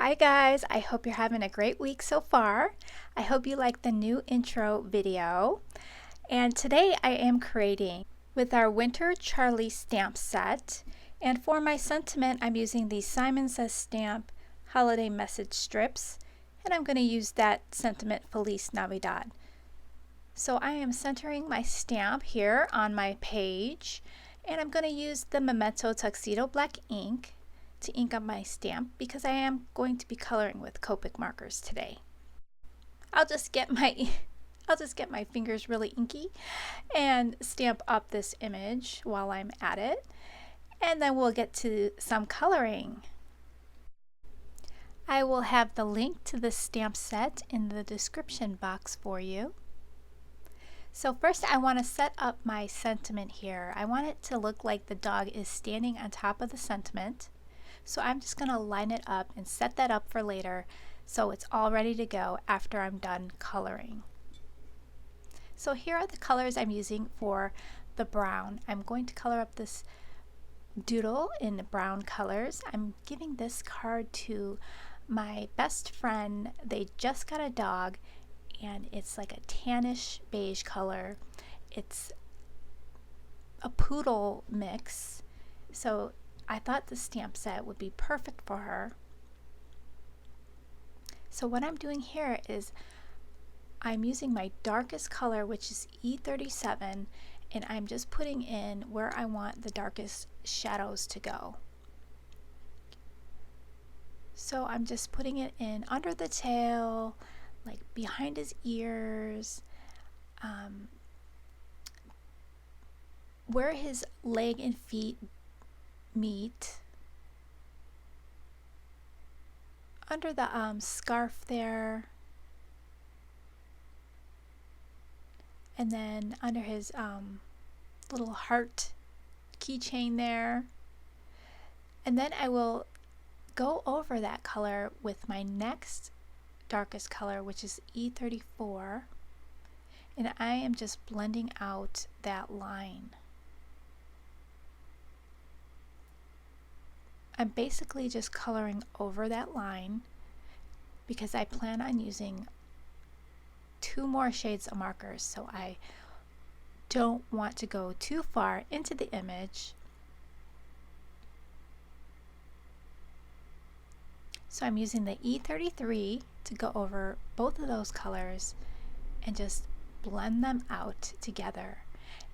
Hi guys, I hope you're having a great week so far. I hope you like the new intro video. And today I am creating with our Winter Charlie stamp set. And for my sentiment, I'm using the Simon Says Stamp holiday message strips. And I'm going to use that sentiment Feliz Navidad. So I am centering my stamp here on my page. And I'm going to use the Memento Tuxedo Black ink to ink up my stamp because I am going to be coloring with Copic markers today. I'll just get my fingers really inky and stamp up this image while I'm at it, and then we'll get to some coloring. I will have the link to the stamp set in the description box for you. So first I want to set up my sentiment here. I want it to look like the dog is standing on top of the sentiment. So I'm just going to line it up and set that up for later so it's all ready to go after I'm done coloring. So here are the colors I'm using for the brown. I'm going to color up this doodle in brown colors. I'm giving this card to my best friend. They just got a dog and it's like a tannish beige color. It's a poodle mix. So I thought the stamp set would be perfect for her. So what I'm doing here is I'm using my darkest color, which is E37, and I'm just putting in where I want the darkest shadows to go. So I'm just putting it in under the tail, like behind his ears, where his leg and feet meet, under the scarf there, and then under his little heart keychain there. And then I will go over that color with my next darkest color, which is E34, and I am just blending out that line. I'm basically just coloring over that line because I plan on using 2 more shades of markers, so I don't want to go too far into the image. So I'm using the E33 to go over both of those colors and just blend them out together.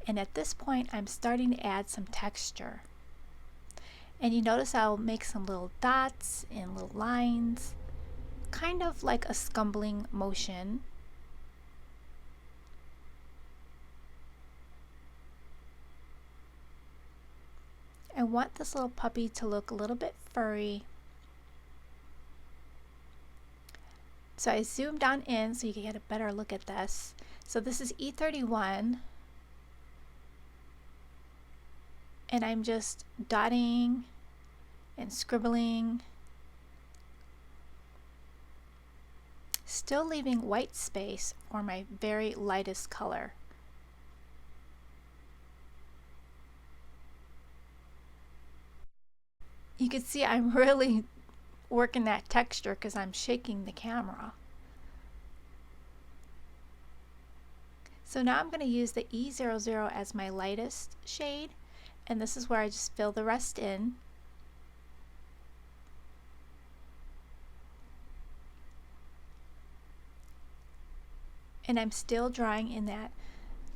And at this point I'm starting to add some texture. And you notice I'll make some little dots and little lines, kind of like a scumbling motion. I want this little puppy to look a little bit furry. So I zoomed on in so you can get a better look at this. So this is E31. And I'm just dotting and scribbling, still leaving white space for my very lightest color. You can see I'm really working that texture because I'm shaking the camera. So now I'm going to use the E00 as my lightest shade, and this is where I just fill the rest in. And I'm still drawing in that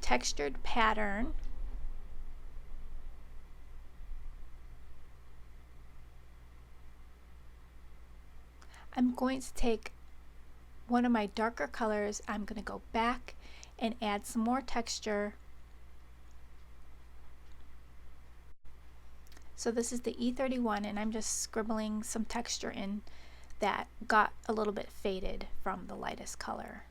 textured pattern. I'm going to take one of my darker colors. I'm going to go back and add some more texture. So this is the E31, and I'm just scribbling some texture in that got a little bit faded from the lightest color.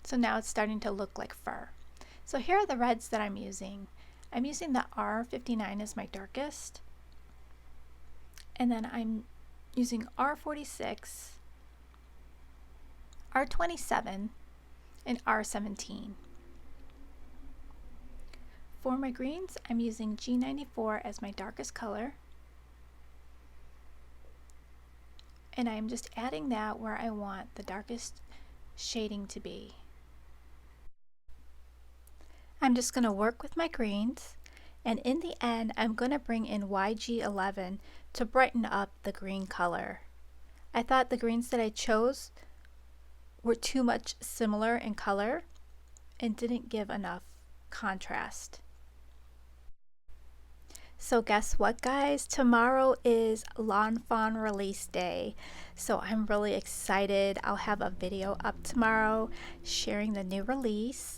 So now it's starting to look like fur. So here are the reds that I'm using. I'm using the R59 as my darkest, and then I'm using R46, R27, and R17. for my greens, I'm using G94 as my darkest color. And I'm just adding that where I want the darkest shading to be. I'm just going to work with my greens, and in the end I'm going to bring in YG11 to brighten up the green color. I thought the greens that I chose were too much similar in color and didn't give enough contrast. So guess what, guys? Tomorrow is Lawn Fawn release day. So I'm really excited. I'll have a video up tomorrow sharing the new release.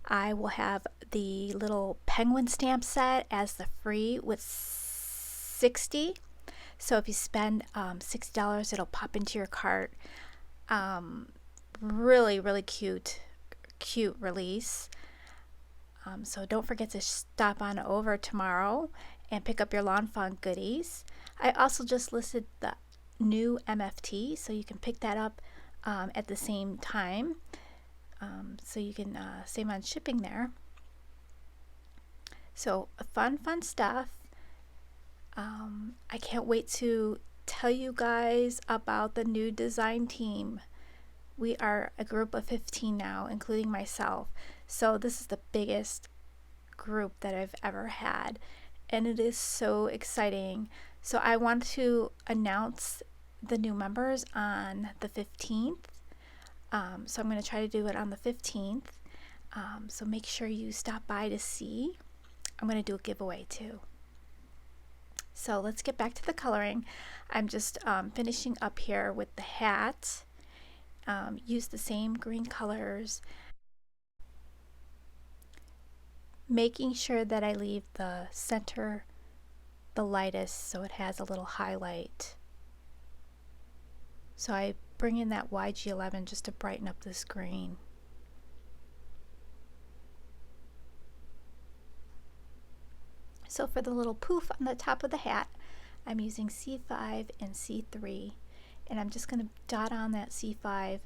I will have the little penguin stamp set as the free with 60. So if you spend $60, it'll pop into your cart. Really cute release. So don't forget to stop on over tomorrow and pick up your Lawn Fawn goodies. I also just listed the new MFT, so you can pick that up at the same time. So you can save on shipping there. So fun stuff. I can't wait to tell you guys about the new design team. We are a group of 15 now, including myself. So this is the biggest group that I've ever had, and it is so exciting. So I want to announce the new members on the 15th. So I'm going to try to do it on the 15th. So make sure you stop by to see. I'm going to do a giveaway too. So let's get back to the coloring. I'm just finishing up here with the hat. Use the same green colors, making sure that I leave the center the lightest so it has a little highlight. So I bring in that YG11 just to brighten up this green. So for the little poof on the top of the hat, I'm using C5 and C3, and I'm just going to dot on that C5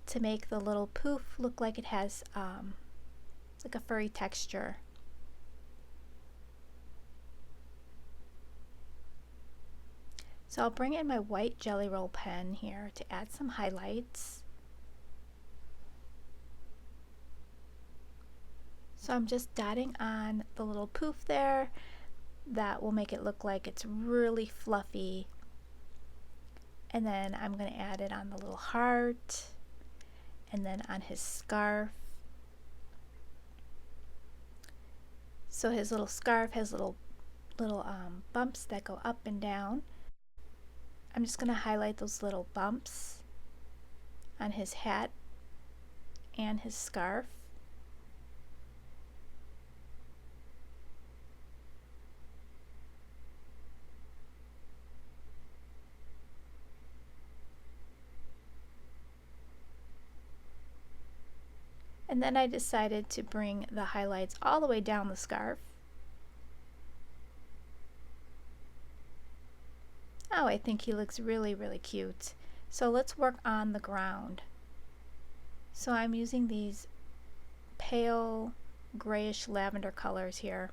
to make the little poof look like it has like a furry texture. So I'll bring in my white Jelly Roll pen here to add some highlights. So I'm just dotting on the little poof there. That will make it look like it's really fluffy. And then I'm going to add it on the little heart, and then on his scarf. So his little scarf has little bumps that go up and down. I'm just going to highlight those little bumps on his hat and his scarf. And then I decided to bring the highlights all the way down the scarf. Oh, I think he looks really cute. So let's work on the ground. So I'm using these pale grayish lavender colors here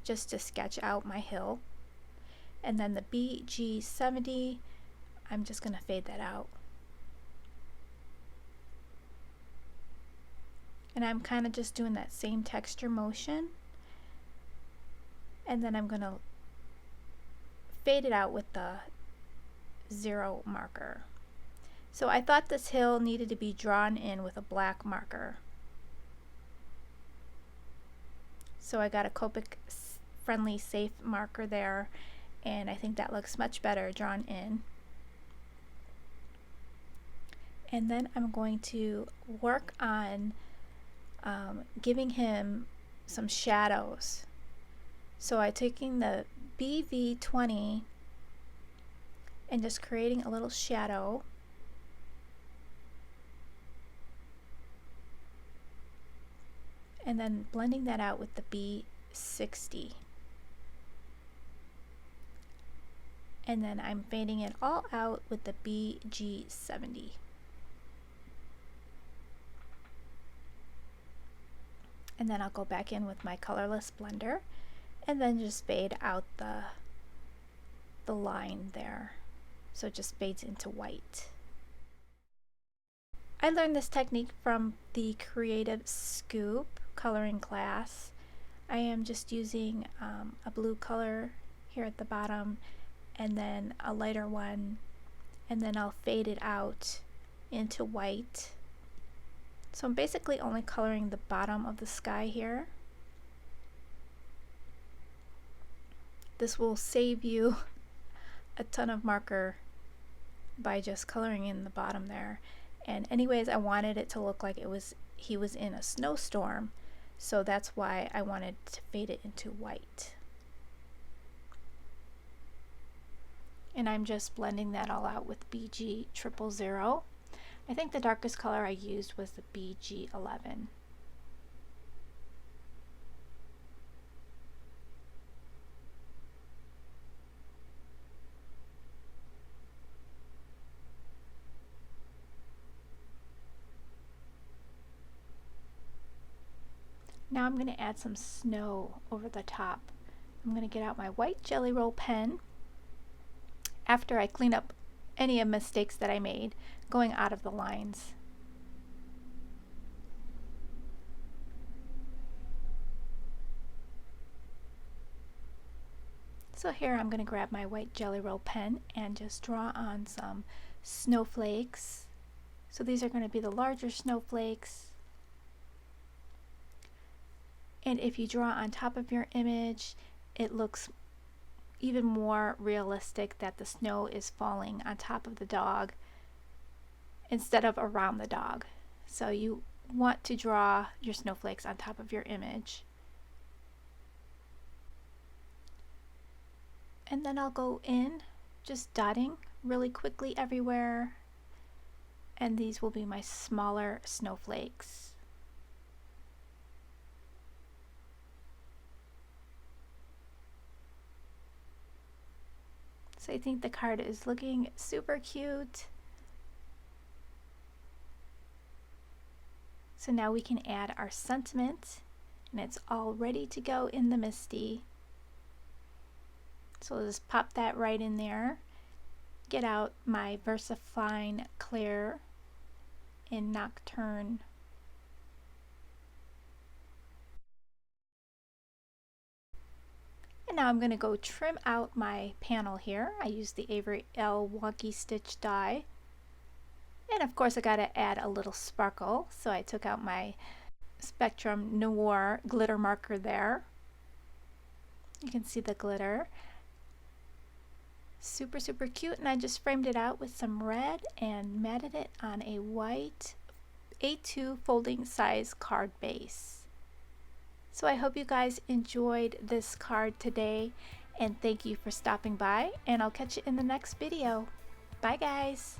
just to sketch out my hill. And then the BG70, I'm just going to fade that out. And I'm kind of just doing that same texture motion. And then I'm going to fade it out with the 0 marker. So I thought this hill needed to be drawn in with a black marker. So I got a Copic friendly safe marker there, and I think that looks much better drawn in. And then I'm going to work on giving him some shadows. So I'm taking the BV20 and just creating a little shadow. And then blending that out with the B60. And then I'm fading it all out with the BG70. And then I'll go back in with my colorless blender and then just fade out the line there. So it just fades into white. I learned this technique from the Creative Scoop coloring class. I am just using a blue color here at the bottom and then a lighter one, and then I'll fade it out into white. So I'm basically only coloring the bottom of the sky here. This will save you a ton of marker by just coloring in the bottom there. And anyways, I wanted it to look like he was in a snowstorm, so that's why I wanted to fade it into white. And I'm just blending that all out with BG 000. I think the darkest color I used was the BG 11. Now I'm going to add some snow over the top. I'm going to get out my white Jelly Roll pen after I clean up any of mistakes that I made going out of the lines. So here I'm going to grab my white Jelly Roll pen and just draw on some snowflakes. So these are going to be the larger snowflakes. And if you draw on top of your image, it looks even more realistic that the snow is falling on top of the dog instead of around the dog. So you want to draw your snowflakes on top of your image. And then I'll go in just dotting really quickly everywhere, and these will be my smaller snowflakes. So I think the card is looking super cute. So now we can add our sentiment, and it's all ready to go in the MISTI. So I'll just pop that right in there. Get out my VersaFine Clear in Nocturne. And now I'm going to go trim out my panel here. I used the Avery L Wonky Stitch die. And of course I got to add a little sparkle, so I took out my Spectrum Noir glitter marker there. You can see the glitter. Super cute, and I just framed it out with some red and matted it on a white A2 folding size card base. So I hope you guys enjoyed this card today, and thank you for stopping by, and I'll catch you in the next video. Bye guys!